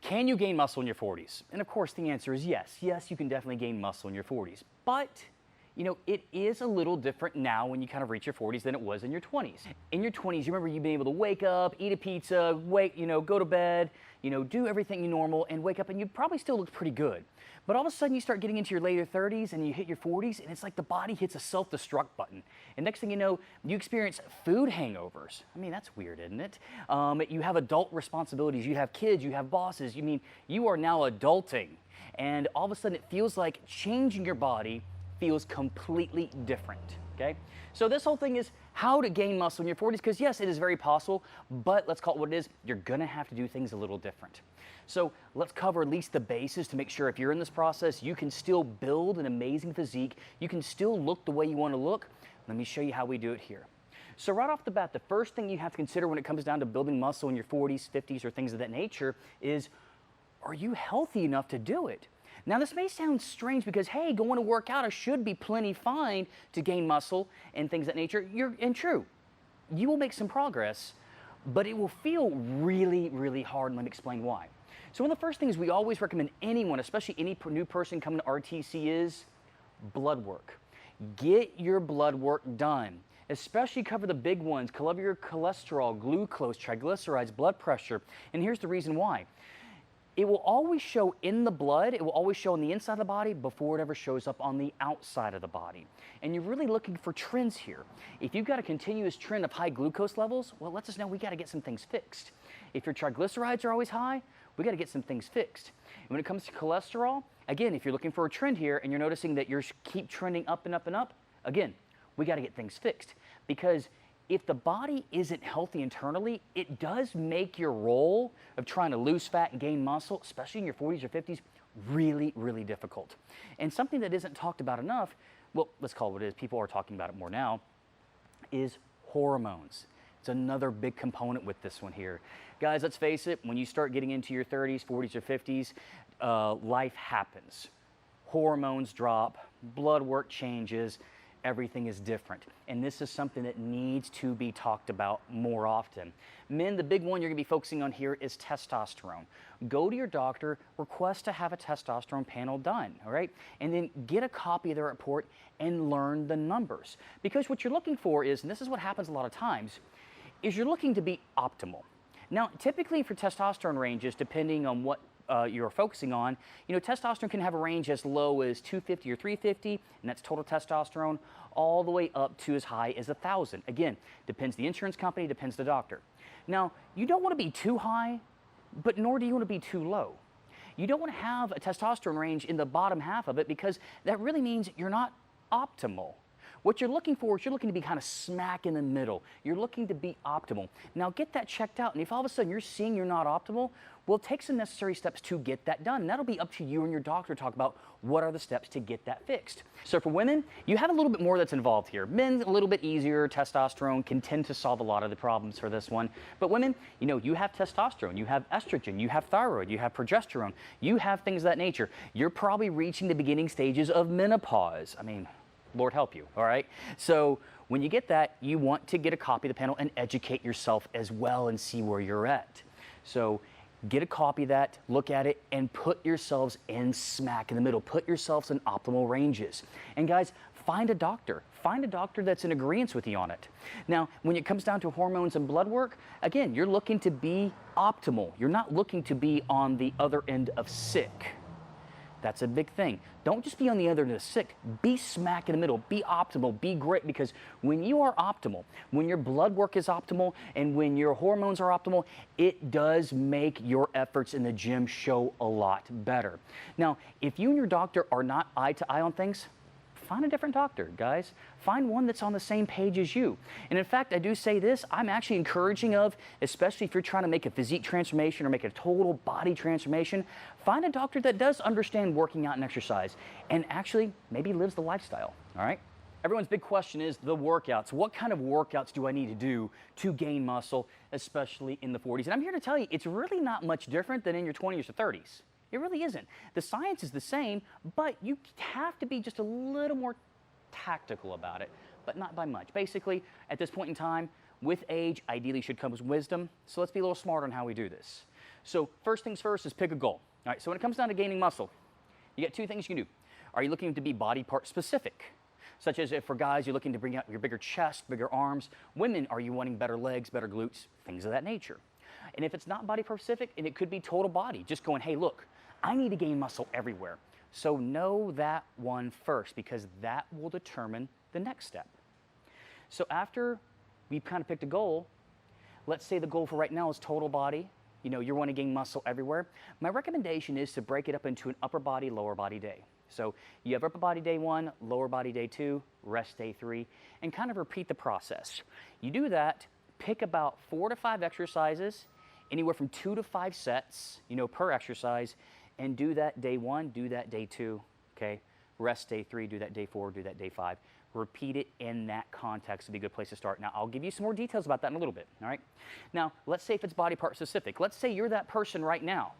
Can you gain muscle in your 40s? And of course the answer is yes. Yes, you can definitely gain muscle in your 40s. But you know, it is a little different now when you kind of reach your 40s than it was in your 20s. In your 20s, you remember you being able to wake up, eat a pizza, go to bed, do everything normal and wake up and you probably still look pretty good. But all of a sudden you start getting into your later 30s and you hit your 40s and it's like the body hits a self-destruct button. And next thing you know, you experience food hangovers. I mean, that's weird, isn't it? You have adult responsibilities, you have kids, you have bosses. You are now adulting. And all of a sudden it feels like changing your body feels completely different, okay? So this whole thing is how to gain muscle in your 40s, because yes, it is very possible, but let's call it what it is. You're gonna have to do things a little different. So let's cover at least the bases to make sure if you're in this process, you can still build an amazing physique. You can still look the way you wanna look. Let me show you how we do it here. So right off the bat, the first thing you have to consider when it comes down to building muscle in your 40s, 50s, or things of that nature is, are you healthy enough to do it? Now this may sound strange because, hey, going to work out, I should be plenty fine to gain muscle and things of that nature. And true, you will make some progress, but it will feel really, really hard, and let me explain why. So one of the first things we always recommend anyone, especially any new person coming to RTC, is blood work. Get your blood work done. Especially cover the big ones, cover your cholesterol, glucose, triglycerides, blood pressure. And here's the reason why. It will always show in the blood, it will always show on the inside of the body before it ever shows up on the outside of the body. And you're really looking for trends here. If you've got a continuous trend of high glucose levels, well, it lets us know we got to get some things fixed. If your triglycerides are always high, we got to get some things fixed. And when it comes to cholesterol, again, if you're looking for a trend here and you're noticing that you keep trending up and up and up, again, we got to get things fixed. Because if the body isn't healthy internally, it does make your role of trying to lose fat and gain muscle, especially in your 40s or 50s, really, really difficult. And something that isn't talked about enough, well, let's call it what it is, people are talking about it more now, is hormones. It's another big component with this one here. Guys, let's face it, when you start getting into your 30s, 40s, or 50s, life happens. Hormones drop, blood work changes, everything is different. And this is something that needs to be talked about more often. Men, the big one you're gonna be focusing on here is testosterone. Go to your doctor, request to have a testosterone panel done, all right? And then get a copy of the report and learn the numbers. Because what you're looking for is, and this is what happens a lot of times, is you're looking to be optimal. Now, typically for testosterone ranges, depending on what you're focusing on, testosterone can have a range as low as 250 or 350, and that's total testosterone, all the way up to as high as 1,000. Again, depends the insurance company, depends the doctor. Now, you don't want to be too high, but nor do you want to be too low. You don't want to have a testosterone range in the bottom half of it because that really means you're not optimal. What you're looking for is you're looking to be kind of smack in the middle. You're looking to be optimal. Now get that checked out, and if all of a sudden you're seeing you're not optimal, well, take some necessary steps to get that done. And that'll be up to you and your doctor to talk about what are the steps to get that fixed. So for women, you have a little bit more that's involved here. Men, a little bit easier. Testosterone can tend to solve a lot of the problems for this one. But women, you have testosterone, you have estrogen, you have thyroid, you have progesterone, you have things of that nature. You're probably reaching the beginning stages of menopause. I mean, Lord help you, all right? So when you get that, you want to get a copy of the panel and educate yourself as well and see where you're at. So get a copy of that, look at it, and put yourselves in smack in the middle. Put yourselves in optimal ranges. And guys, find a doctor. Find a doctor that's in agreement with you on it. Now, when it comes down to hormones and blood work, again, you're looking to be optimal. You're not looking to be on the other end of sick. That's a big thing. Don't just be on the other end of the sick. Be smack in the middle. Be optimal. Be great. Because when you are optimal, when your blood work is optimal, and when your hormones are optimal, it does make your efforts in the gym show a lot better. Now, if you and your doctor are not eye to eye on things, find a different doctor, guys. Find one that's on the same page as you. And in fact, I do say this, I'm actually encouraging of, especially if you're trying to make a physique transformation or make a total body transformation, find a doctor that does understand working out and exercise and actually maybe lives the lifestyle, all right? Everyone's big question is the workouts. What kind of workouts do I need to do to gain muscle, especially in the 40s? And I'm here to tell you, it's really not much different than in your 20s or 30s. It really isn't. The science is the same, but you have to be just a little more tactical about it, but not by much. Basically, at this point in time, with age, ideally should come with wisdom, so let's be a little smarter on how we do this. So first things first is pick a goal. All right, so when it comes down to gaining muscle, you got two things you can do. Are you looking to be body part specific? Such as if for guys, you're looking to bring out your bigger chest, bigger arms. Women, are you wanting better legs, better glutes, things of that nature. And if it's not body part specific, and it could be total body, just going, hey, look, I need to gain muscle everywhere. So know that one first, because that will determine the next step. So after we've kind of picked a goal, let's say the goal for right now is total body. You know, you want to gain muscle everywhere. My recommendation is to break it up into an upper body, lower body day. So you have upper body day 1, lower body day 2, rest day 3, and kind of repeat the process. You do that, pick about 4 to 5 exercises, anywhere from 2 to 5 sets, you know, per exercise, and do that day 1, do that day 2, okay? Rest day 3, do that day 4, do that day 5. Repeat it in that context would be a good place to start. Now, I'll give you some more details about that in a little bit, all right? Now, let's say if it's body part specific. Let's say you're that person right now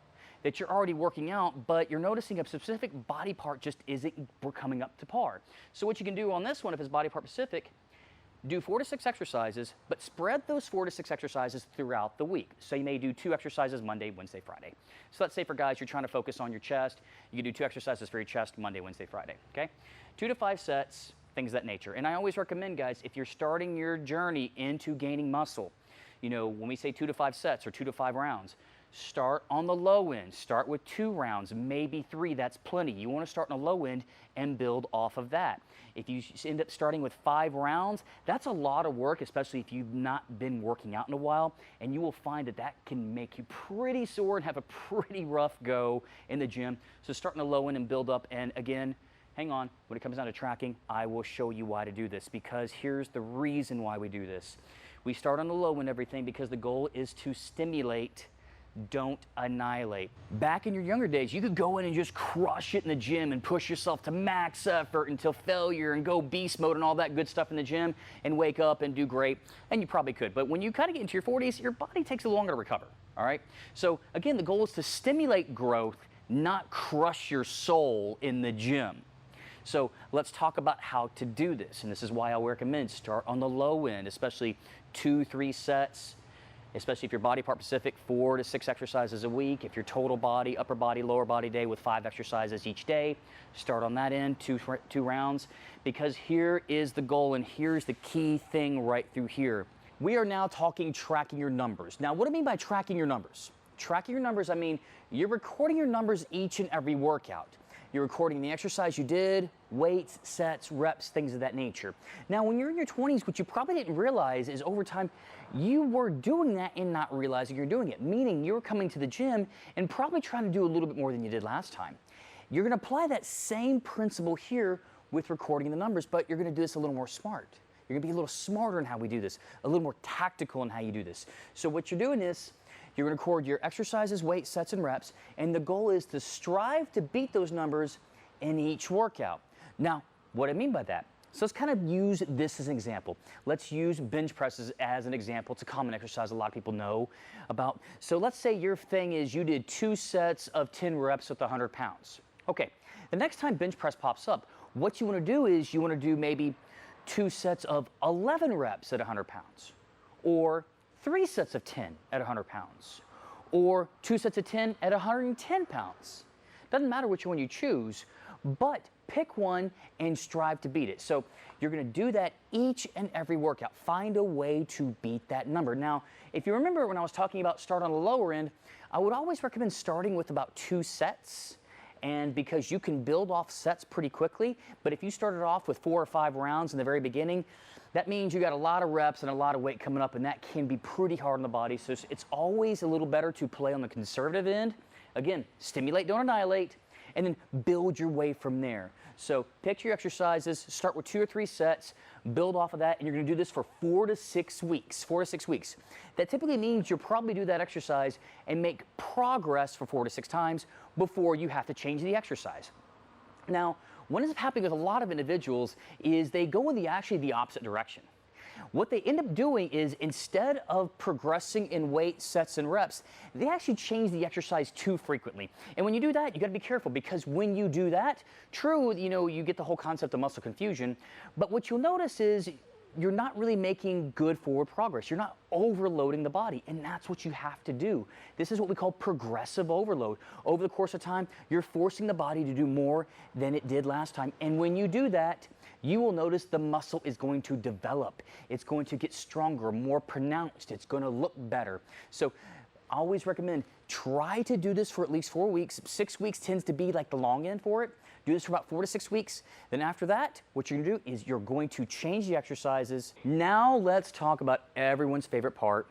that you're already working out, but you're noticing a specific body part just isn't coming up to par. So what you can do on this one, if it's body part specific, do 4 to 6 exercises, but spread those 4 to 6 exercises throughout the week. So you may do 2 exercises Monday, Wednesday, Friday. So let's say for guys, you're trying to focus on your chest, you can do 2 exercises for your chest Monday, Wednesday, Friday, okay? 2 to 5 sets, things of that nature. And I always recommend, guys, if you're starting your journey into gaining muscle, you know, when we say 2 to 5 sets or 2 to 5 rounds, start on the low end. Start with 2 rounds, maybe 3, that's plenty. You want to start on the low end and build off of that. If you end up starting with 5 rounds, that's a lot of work, especially if you've not been working out in a while, and you will find that that can make you pretty sore and have a pretty rough go in the gym. So start on the low end and build up, and again, hang on, when it comes down to tracking, I will show you why to do this, because here's the reason why we do this. We start on the low end everything because the goal is to stimulate, don't annihilate. Back in your younger days, you could go in and just crush it in the gym and push yourself to max effort until failure and go beast mode and all that good stuff in the gym and wake up and do great, and you probably could. But when you kind of get into your 40s, your body takes a little longer to recover, all right? So again, the goal is to stimulate growth, not crush your soul in the gym. So let's talk about how to do this, and this is why I recommend start on the low end, especially 2, 3 sets, especially if you're body part specific, 4 to 6 exercises a week. If you're total body, upper body, lower body day with 5 exercises each day, start on that end, 2 rounds, because here is the goal and here's the key thing right through here. We are now talking tracking your numbers. Now, what do I mean by tracking your numbers? Tracking your numbers, I mean you're recording your numbers each and every workout. You're recording the exercise you did, weights, sets, reps, things of that nature. Now, when you're in your 20s, what you probably didn't realize is over time, you were doing that and not realizing you're doing it, meaning you're coming to the gym and probably trying to do a little bit more than you did last time. You're gonna apply that same principle here with recording the numbers, but you're gonna do this a little more smart. You're gonna be a little smarter in how we do this, a little more tactical in how you do this. So what you're doing is, you're going to record your exercises, weights, sets, and reps, and the goal is to strive to beat those numbers in each workout. Now, what do I mean by that? So let's kind of use this as an example. Let's use bench presses as an example. It's a common exercise a lot of people know about. So let's say your thing is you did 2 sets of 10 reps with 100 pounds. Okay, the next time bench press pops up, what you want to do is you want to do maybe 2 sets of 11 reps at 100 pounds, or 3 sets of 10 at 100 pounds, or 2 sets of 10 at 110 pounds. Doesn't matter which one you choose, but pick one and strive to beat it. So you're going to do that each and every workout. Find a way to beat that number. Now, if you remember when I was talking about start on the lower end, I would always recommend starting with about 2 sets, and because you can build off sets pretty quickly, but if you started off with 4 or 5 rounds in the very beginning, that means you got a lot of reps and a lot of weight coming up, and that can be pretty hard on the body. So it's always a little better to play on the conservative end. Again, stimulate, don't annihilate, and then build your way from there. So pick your exercises, start with 2 or 3 sets, build off of that, and you're gonna do this for 4 to 6 weeks, 4 to 6 weeks. That typically means you'll probably do that exercise and make progress for 4 to 6 times before you have to change the exercise. Now, what ends up happening with a lot of individuals is they go in actually the opposite direction. What they end up doing is instead of progressing in weight, sets, and reps, they actually change the exercise too frequently. And when you do that, you gotta be careful, because when you do that, true, you know, you get the whole concept of muscle confusion, but what you'll notice is you're not really making good forward progress. You're not overloading the body, and that's what you have to do. This is what we call progressive overload. Over the course of time, you're forcing the body to do more than it did last time, and when you do that, you will notice the muscle is going to develop. It's going to get stronger, more pronounced. It's going to look better. So I always recommend try to do this for at least 4 weeks. 6 weeks tends to be like the long end for it. Do this for about 4 to 6 weeks. Then after that, what you're gonna do is you're going to change the exercises. Now let's talk about everyone's favorite part,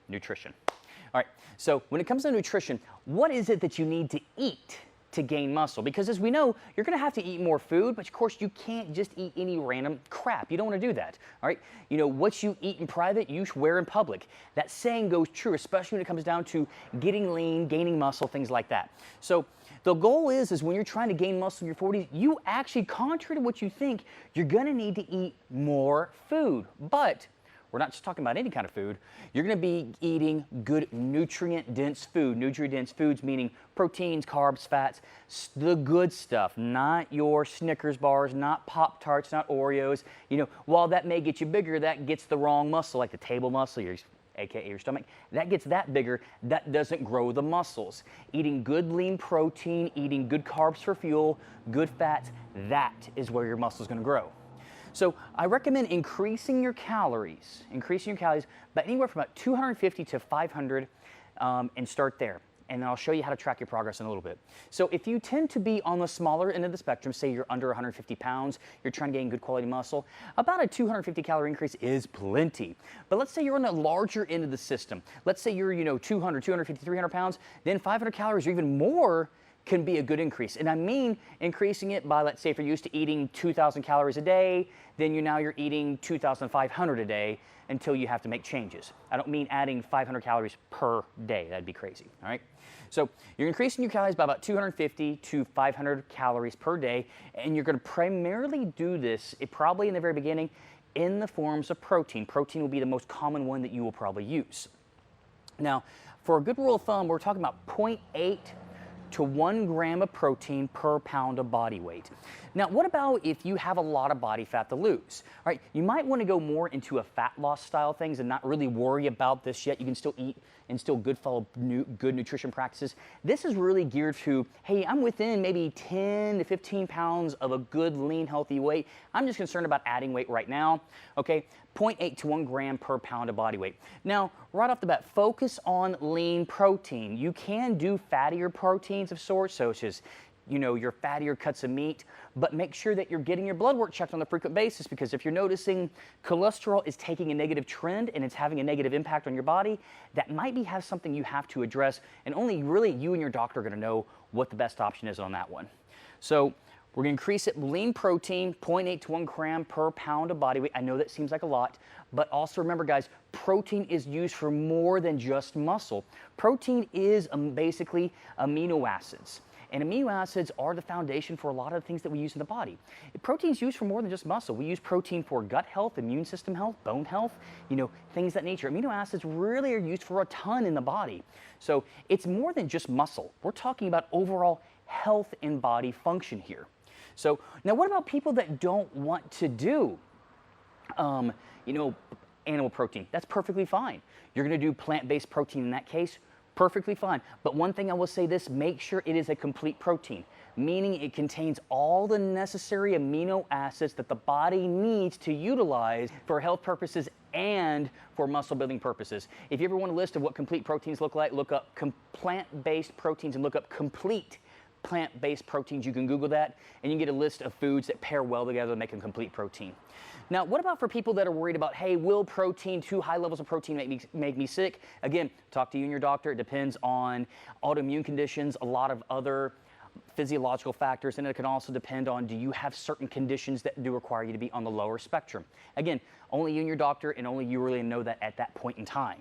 nutrition. All right, so when it comes to nutrition, what is it that you need to eat to gain muscle? Because as we know, you're gonna have to eat more food, but of course you can't just eat any random crap. You don't wanna do that, all right? You know, what you eat in private, you wear in public. That saying goes true, especially when it comes down to getting lean, gaining muscle, things like that. So the goal is when you're trying to gain muscle in your 40s, you actually, contrary to what you think, you're gonna need to eat more food. But we're not just talking about any kind of food. You're gonna be eating good nutrient-dense food. Nutrient-dense foods meaning proteins, carbs, fats, the good stuff, not your Snickers bars, not Pop-Tarts, not Oreos. You know, while that may get you bigger, that gets the wrong muscle, like the table muscle, aka your stomach, that gets that bigger, that doesn't grow the muscles. Eating good lean protein, eating good carbs for fuel, good fats, that is where your muscle is gonna grow. So I recommend increasing your calories by anywhere from about 250 to 500 and start there. And then I'll show you how to track your progress in a little bit. So if you tend to be on the smaller end of the spectrum, say you're under 150 pounds, you're trying to gain good quality muscle, about a 250 calorie increase is plenty. But let's say you're on the larger end of the system. Let's say you're, 200, 250, 300 pounds, then 500 calories or even more can be a good increase. And I mean increasing it by, let's say if you're used to eating 2,000 calories a day, then you're eating 2,500 a day until you have to make changes. I don't mean adding 500 calories per day. That'd be crazy, all right? So you're increasing your calories by about 250 to 500 calories per day, and you're gonna primarily do this, probably in the very beginning, in the forms of protein. Protein will be the most common one that you will probably use. Now, for a good rule of thumb, we're talking about 0.8 to 1 gram of protein per pound of body weight. Now, what about if you have a lot of body fat to lose? All right, you might want to go more into a fat loss style things and not really worry about this yet. You can still eat and still follow good nutrition practices. This is really geared to, hey, I'm within maybe 10 to 15 pounds of a good, lean, healthy weight. I'm just concerned about adding weight right now, okay? 0.8 to 1 gram per pound of body weight. Now, right off the bat, focus on lean protein. You can do fattier proteins of sorts, such as your fattier cuts of meat, but make sure that you're getting your blood work checked on a frequent basis, because if you're noticing cholesterol is taking a negative trend and it's having a negative impact on your body, that might have something you have to address, and only really you and your doctor are gonna know what the best option is on that one. So we're gonna increase it, lean protein, 0.8 to 1 gram per pound of body weight. I know that seems like a lot, but also remember guys, protein is used for more than just muscle. Protein is basically amino acids. And amino acids are the foundation for a lot of the things that we use in the body. Protein is used for more than just muscle. We use protein for gut health, immune system health, bone health, things of that nature. Amino acids really are used for a ton in the body. So it's more than just muscle. We're talking about overall health and body function here. So now what about people that don't want to do, animal protein? That's perfectly fine. You're gonna do plant-based protein in that case. Perfectly fine. But one thing I will say this, make sure it is a complete protein, meaning it contains all the necessary amino acids that the body needs to utilize for health purposes and for muscle building purposes. If you ever want a list of what complete proteins look like, look up plant-based proteins and look up complete plant-based proteins. You can Google that and you can get a list of foods that pair well together to make a complete protein. Now, what about for people that are worried about, hey, will protein, too high levels of protein make me sick? Again, talk to you and your doctor. It depends on autoimmune conditions, a lot of other physiological factors, and it can also depend on, do you have certain conditions that do require you to be on the lower spectrum? Again, only you and your doctor, and only you really know that at that point in time.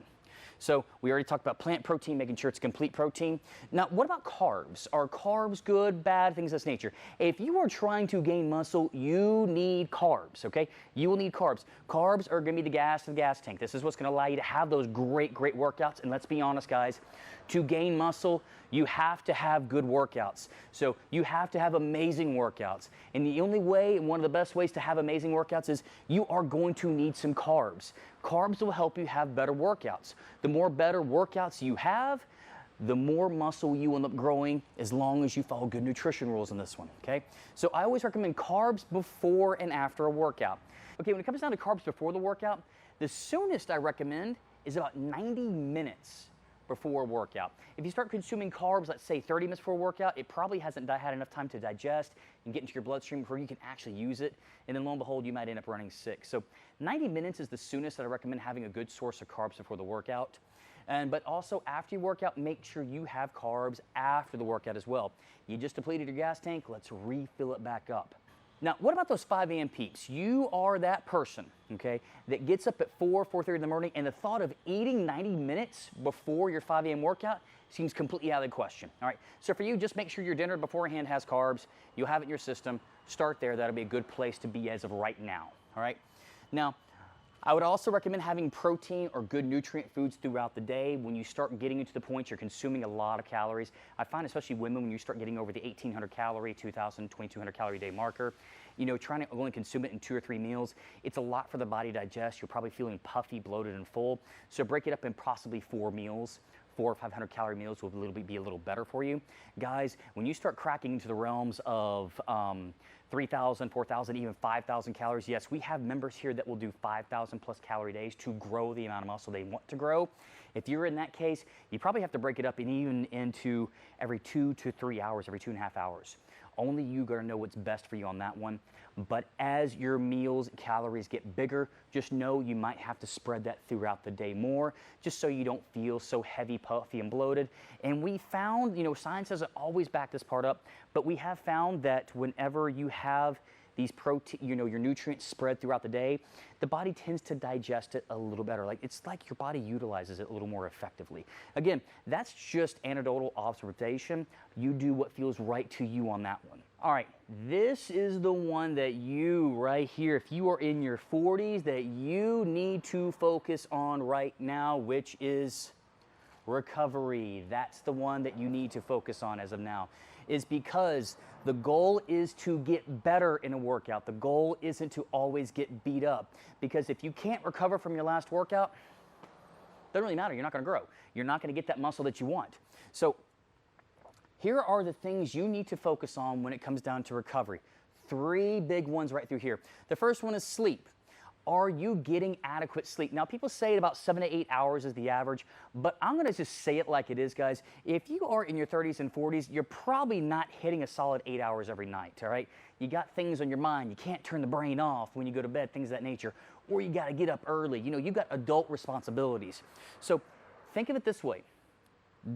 So we already talked about plant protein, making sure it's complete protein. Now, what about carbs? Are carbs good, bad, things of this nature? If you are trying to gain muscle, you need carbs, okay? You will need carbs. Carbs are gonna be the gas in the gas tank. This is what's gonna allow you to have those great workouts. And let's be honest, guys, to gain muscle, You have to have good workouts. So you have to have amazing workouts. And the only way, and one of the best ways to have amazing workouts is you are going to need some carbs. Carbs will help you have better workouts. The more better workouts you have, the more muscle you end up growing as long as you follow good nutrition rules in this one, okay? So I always recommend carbs before and after a workout. Okay, when it comes down to carbs before the workout, the soonest I recommend is about 90 minutes before a workout. If you start consuming carbs, let's say 30 minutes before a workout, it probably hasn't had enough time to digest and get into your bloodstream before you can actually use it. And then lo and behold, you might end up running sick. So 90 minutes is the soonest that I recommend having a good source of carbs before the workout. But also after you work out, make sure you have carbs after the workout as well. You just depleted your gas tank, let's refill it back up. Now, what about those 5 a.m. peeps? You are that person, okay, that gets up at 4:30 in the morning, and the thought of eating 90 minutes before your 5 a.m. workout seems completely out of the question, all right? So for you, just make sure your dinner beforehand has carbs. You'll have it in your system. Start there. That'll be a good place to be as of right now, all right? Now, I would also recommend having protein or good nutrient foods throughout the day. When you start getting into the point you're consuming a lot of calories, I find especially women, when you start getting over the 1,800 calorie, 2,000, 2,200 calorie a day marker, you know, trying to only consume it in 2 or 3 meals, it's a lot for the body to digest. You're probably feeling puffy, bloated, and full. So break it up in possibly 4 meals. 400 or 500 calorie meals will be a little better for you. Guys, when you start cracking into the realms of 3,000, 4,000, even 5,000 calories, yes, we have members here that will do 5,000 plus calorie days to grow the amount of muscle they want to grow. If you're in that case, you probably have to break it up and even into every 2 to 3 hours, every 2.5 hours. Only you gotta know what's best for you on that one. But as your meals calories get bigger, just know you might have to spread that throughout the day more, just so you don't feel so heavy, puffy, and bloated. And we found, you know, science doesn't always back this part up, but we have found that whenever you have these protein, you know, your nutrients spread throughout the day, the body tends to digest it a little better. Like, it's like your body utilizes it a little more effectively. Again, that's just anecdotal observation. You do what feels right to you on that one. All right, this is the one that you right here, if you are in your 40s, that you need to focus on right now, which is recovery. That's the one that you need to focus on as of now, is because the goal is to get better in a workout. The goal isn't to always get beat up, because if you can't recover from your last workout, it doesn't really matter. You're not going to grow. You're not going to get that muscle that you want. So here are the things you need to focus on when it comes down to recovery. 3 big ones right through here. The first one is sleep. Are you getting adequate sleep? Now, people say about 7 to 8 hours is the average, but I'm gonna just say it like it is, guys. If you are in your 30s and 40s, you're probably not hitting a solid 8 hours every night, all right? You got things on your mind. You can't turn the brain off when you go to bed, things of that nature. Or you gotta get up early. You know, you've got adult responsibilities. So think of it this way.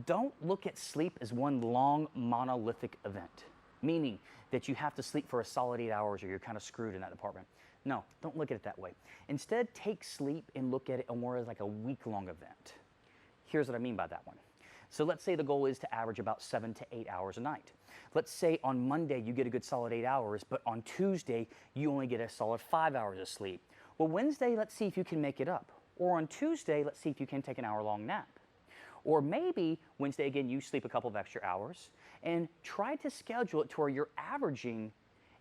Don't look at sleep as one long monolithic event, meaning that you have to sleep for a solid 8 hours or you're kind of screwed in that department. No, don't look at it that way. Instead, take sleep and look at it more as like a week-long event. Here's what I mean by that one. So let's say the goal is to average about 7 to 8 hours a night. Let's say on Monday you get a good solid 8 hours, but on Tuesday you only get a solid 5 hours of sleep. Well, Wednesday, let's see if you can make it up. Or on Tuesday, let's see if you can take an hour-long nap. Or maybe Wednesday, again, you sleep a couple of extra hours and try to schedule it to where you're averaging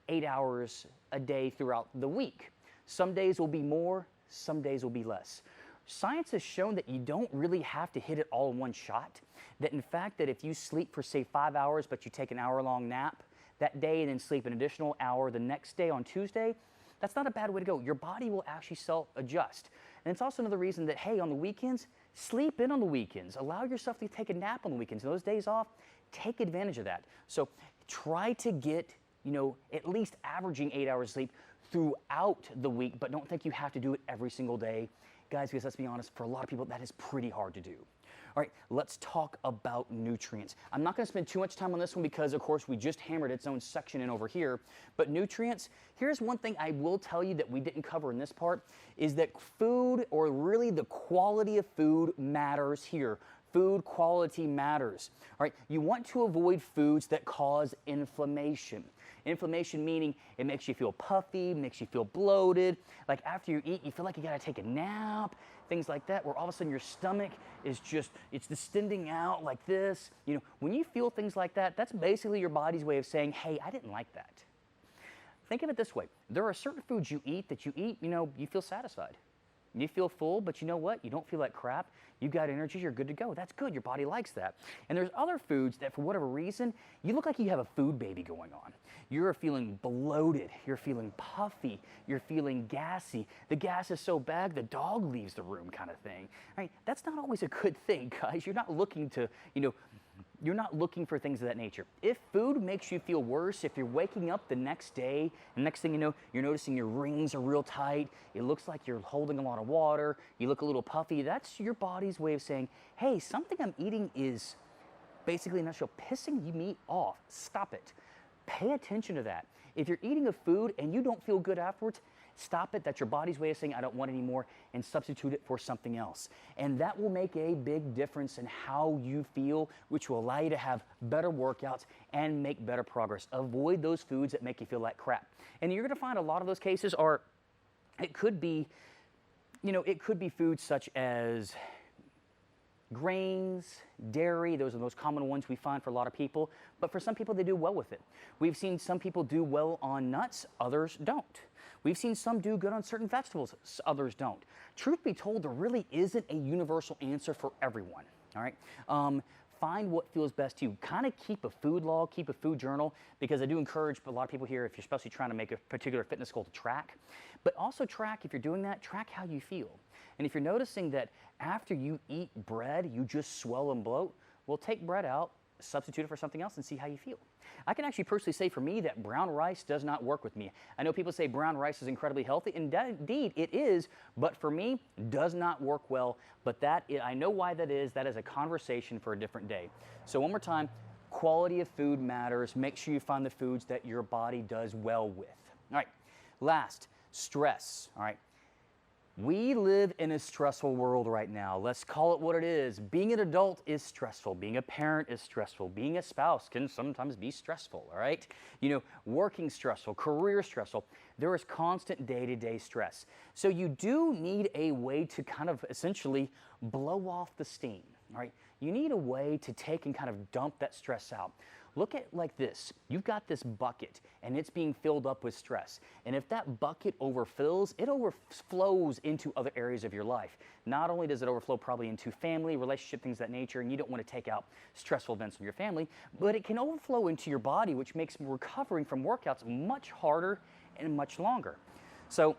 8 hours a day throughout the week. Some days will be more, some days will be less. Science has shown that you don't really have to hit it all in one shot. That in fact, that if you sleep for say 5 hours, but you take an hour-long nap that day and then sleep an additional hour the next day on Tuesday, that's not a bad way to go. Your body will actually self-adjust. And it's also another reason that, hey, on the weekends, sleep in on the weekends. Allow yourself to take a nap on the weekends. Those days off, take advantage of that. So try to get, you know, at least averaging 8 hours of sleep throughout the week, but don't think you have to do it every single day. Guys, because let's be honest, for a lot of people, that is pretty hard to do. All right, let's talk about nutrients. I'm not gonna spend too much time on this one because, of course, we just hammered its own section in over here. But nutrients, here's one thing I will tell you that we didn't cover in this part, is that food, or really the quality of food, matters here. Food quality matters. All right, you want to avoid foods that cause inflammation. Inflammation meaning it makes you feel puffy, makes you feel bloated. Like after you eat, you feel like you gotta take a nap, things like that, where all of a sudden your stomach is just, it's distending out like this. You know, when you feel things like that, that's basically your body's way of saying, hey, I didn't like that. Think of it this way. There are certain foods you eat that you know, you feel satisfied. You feel full, but you know what? You don't feel like crap. You've got energy, you're good to go. That's good, your body likes that. And there's other foods that for whatever reason, you look like you have a food baby going on. You're feeling bloated, you're feeling puffy, you're feeling gassy. The gas is so bad, the dog leaves the room kind of thing. Right? That's not always a good thing, guys. You're not looking to, you know, you're not looking for things of that nature. If food makes you feel worse, if you're waking up the next day, and next thing you know, you're noticing your rings are real tight, it looks like you're holding a lot of water, you look a little puffy, that's your body's way of saying, hey, something I'm eating is basically, in a nutshell, pissing me off. Stop it. Pay attention to that. If you're eating a food and you don't feel good afterwards, stop it. That's your body's way of saying, I don't want it anymore, and substitute it for something else. And that will make a big difference in how you feel, which will allow you to have better workouts and make better progress. Avoid those foods that make you feel like crap. And you're going to find a lot of those cases are, it could be, you know, it could be foods such as grains, dairy. Those are the most common ones we find for a lot of people, but for some people they do well with it. We've seen some people do well on nuts, others don't. We've seen some do good on certain vegetables, others don't. Truth be told, there really isn't a universal answer for everyone, all right? Find what feels best to you. Kind of keep a food log, keep a food journal, because I do encourage a lot of people here, if you're especially trying to make a particular fitness goal, to track. But also track, if you're doing that, track how you feel. And if you're noticing that after you eat bread, you just swell and bloat, well, take bread out, substitute it for something else, and see how you feel. I can actually personally say for me that brown rice does not work with me. I know people say brown rice is incredibly healthy, and indeed it is, but for me, does not work well. But I know why that is. That is a conversation for a different day. So one more time, quality of food matters. Make sure you find the foods that your body does well with. All right, last, stress. All right. We live in a stressful world right now. Let's call it what it is. Being an adult is stressful. Being a parent is stressful. Being a spouse can sometimes be stressful, all right? You know, working stressful, career stressful. There is constant day-to-day stress. So you do need a way to kind of essentially blow off the steam, all right? You need a way to take and kind of dump that stress out. Look at it like this. You've got this bucket and it's being filled up with stress. And if that bucket overfills, it overflows into other areas of your life. Not only does it overflow probably into family, relationship, things of that nature, and you don't want to take out stressful events from your family, but it can overflow into your body, which makes recovering from workouts much harder and much longer. So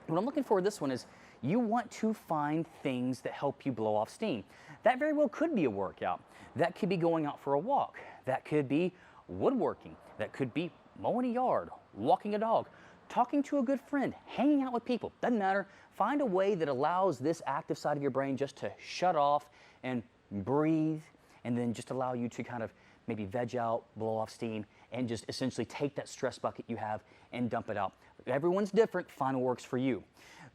what I'm looking for this one is you want to find things that help you blow off steam. That very well could be a workout. That could be going out for a walk. That could be woodworking. That could be mowing a yard, walking a dog, talking to a good friend, hanging out with people. Doesn't matter. Find a way that allows this active side of your brain just to shut off and breathe, and then just allow you to kind of maybe veg out, blow off steam, and just essentially take that stress bucket you have and dump it out. Everyone's different. Find what works for you.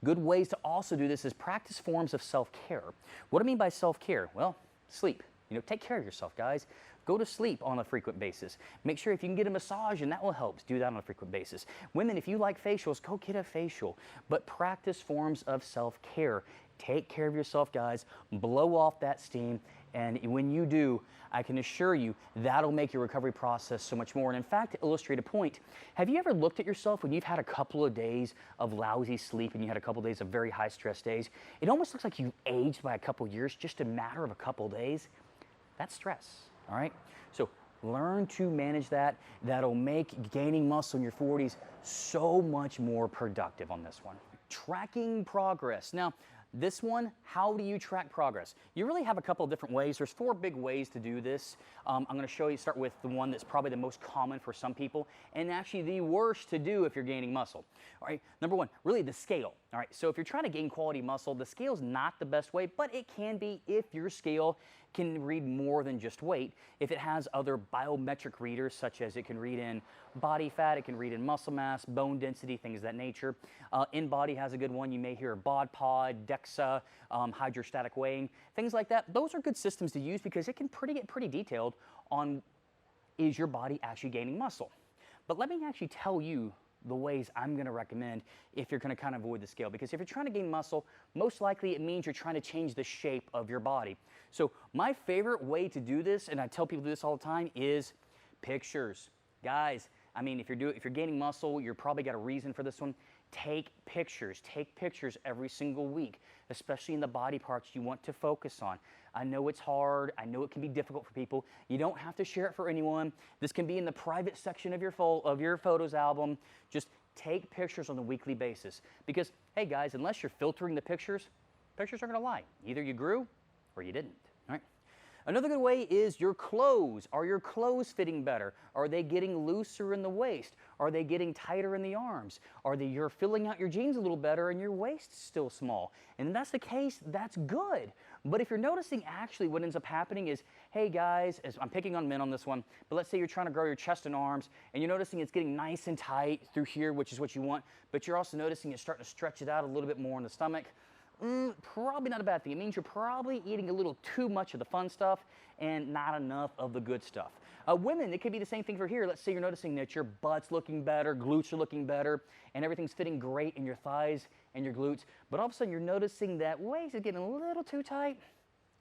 Good ways to also do this is practice forms of self-care. What do I mean by self-care? Well, sleep. You know, take care of yourself, guys. Go to sleep on a frequent basis. Make sure if you can get a massage, and that will help, do that on a frequent basis. Women, if you like facials, go get a facial. But practice forms of self-care. Take care of yourself, guys. Blow off that steam. And when you do, I can assure you that'll make your recovery process so much more. And in fact, to illustrate a point, have you ever looked at yourself when you've had a couple of days of lousy sleep and you had a couple of days of very high stress days? It almost looks like you've aged by a couple of years, just a matter of a couple of days. That's stress, all right? So learn to manage that. That'll make gaining muscle in your 40s so much more productive on this one. Tracking progress. Now, this one, how do you track progress? You really have a couple of different ways. There's 4 big ways to do this. I'm going to show you, start with the one that's probably the most common for some people, and actually the worst to do if you're gaining muscle. All right, number 1, really the scale. All right, so if you're trying to gain quality muscle, the scale's not the best way, but it can be if your scale can read more than just weight. If it has other biometric readers, such as it can read in body fat, it can read in muscle mass, bone density, things of that nature. InBody has a good one. You may hear Bod Pod, DEXA, hydrostatic weighing, things like that. Those are good systems to use because it can get pretty detailed on is your body actually gaining muscle. But let me actually tell you the ways I'm going to recommend if you're going to kind of avoid the scale. Because if you're trying to gain muscle, most likely it means you're trying to change the shape of your body. So my favorite way to do this, and I tell people this all the time, is pictures. Guys, I mean, if you're gaining muscle, you're probably got a reason for this one. Take pictures every single week, especially in the body parts you want to focus on. I know it's hard. I know it can be difficult for people. You don't have to share it for anyone. This can be in the private section of your photos album. Just take pictures on a weekly basis. Because, hey guys, unless you're filtering the pictures are going to lie. Either you grew or you didn't. All right? Another good way is your clothes. Are your clothes fitting better? Are they getting looser in the waist? Are they getting tighter in the arms? You're filling out your jeans a little better and your waist's still small? And if that's the case, that's good. But if you're noticing actually what ends up happening is, hey guys, I'm picking on men on this one, but let's say you're trying to grow your chest and arms and you're noticing it's getting nice and tight through here, which is what you want, but you're also noticing it's starting to stretch it out a little bit more in the stomach. Probably not a bad thing. It means you're probably eating a little too much of the fun stuff and not enough of the good stuff. Women, it could be the same thing for here. Let's say you're noticing that your butt's looking better, glutes are looking better, and everything's fitting great in your thighs and your glutes, but all of a sudden you're noticing that waist is getting a little too tight.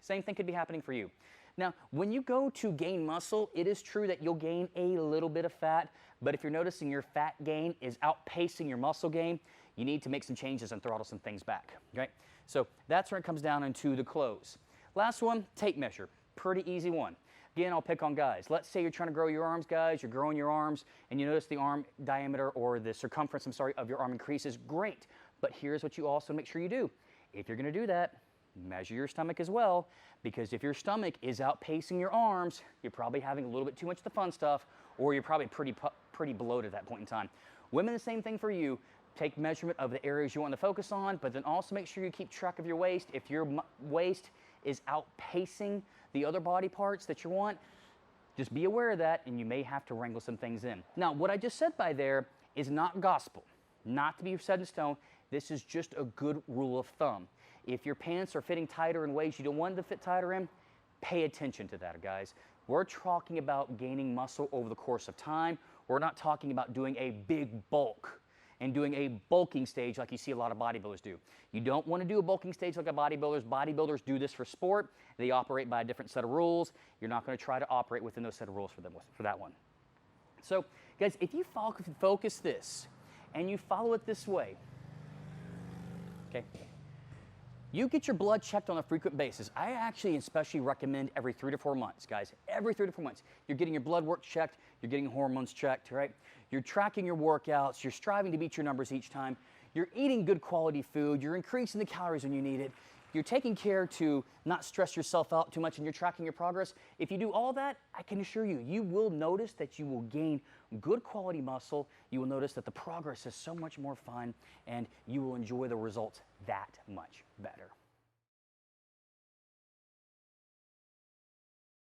Same thing could be happening for you. Now, when you go to gain muscle, it is true that you'll gain a little bit of fat, but if you're noticing your fat gain is outpacing your muscle gain, you need to make some changes and throttle some things back, okay? So that's where it comes down into the clothes. Last one, tape measure. Pretty easy one. Again, I'll pick on guys. Let's say you're trying to grow your arms, guys. You're growing your arms, and you notice the arm diameter or the circumference, of your arm increases. Great. But here's what you also make sure you do. If you're going to do that, measure your stomach as well, because if your stomach is outpacing your arms, you're probably having a little bit too much of the fun stuff, or you're probably pretty bloated at that point in time. Women, the same thing for you. Take measurement of the areas you want to focus on, but then also make sure you keep track of your waist. If your waist is outpacing the other body parts that you want, just be aware of that, and you may have to wrangle some things in. Now, what I just said by there is not gospel, not to be set in stone. This is just a good rule of thumb. If your pants are fitting tighter in ways you don't want them to fit tighter in, pay attention to that, guys. We're talking about gaining muscle over the course of time. We're not talking about doing a big bulk and doing a bulking stage like you see a lot of bodybuilders do. You don't want to do a bulking stage like a bodybuilders. Bodybuilders do this for sport. They operate by a different set of rules. You're not going to try to operate within those set of rules for that one. So, guys, if you focus this and you follow it this way, okay, you get your blood checked on a frequent basis. I actually especially recommend every 3 to 4 months, guys. Every 3 to 4 months. You're getting your blood work checked. You're getting hormones checked, right? You're tracking your workouts. You're striving to beat your numbers each time. You're eating good quality food. You're increasing the calories when you need it. You're taking care to not stress yourself out too much, and you're tracking your progress. If you do all that, I can assure you, you will notice that you will gain good quality muscle. You will notice that the progress is so much more fun, and you will enjoy the results that much better.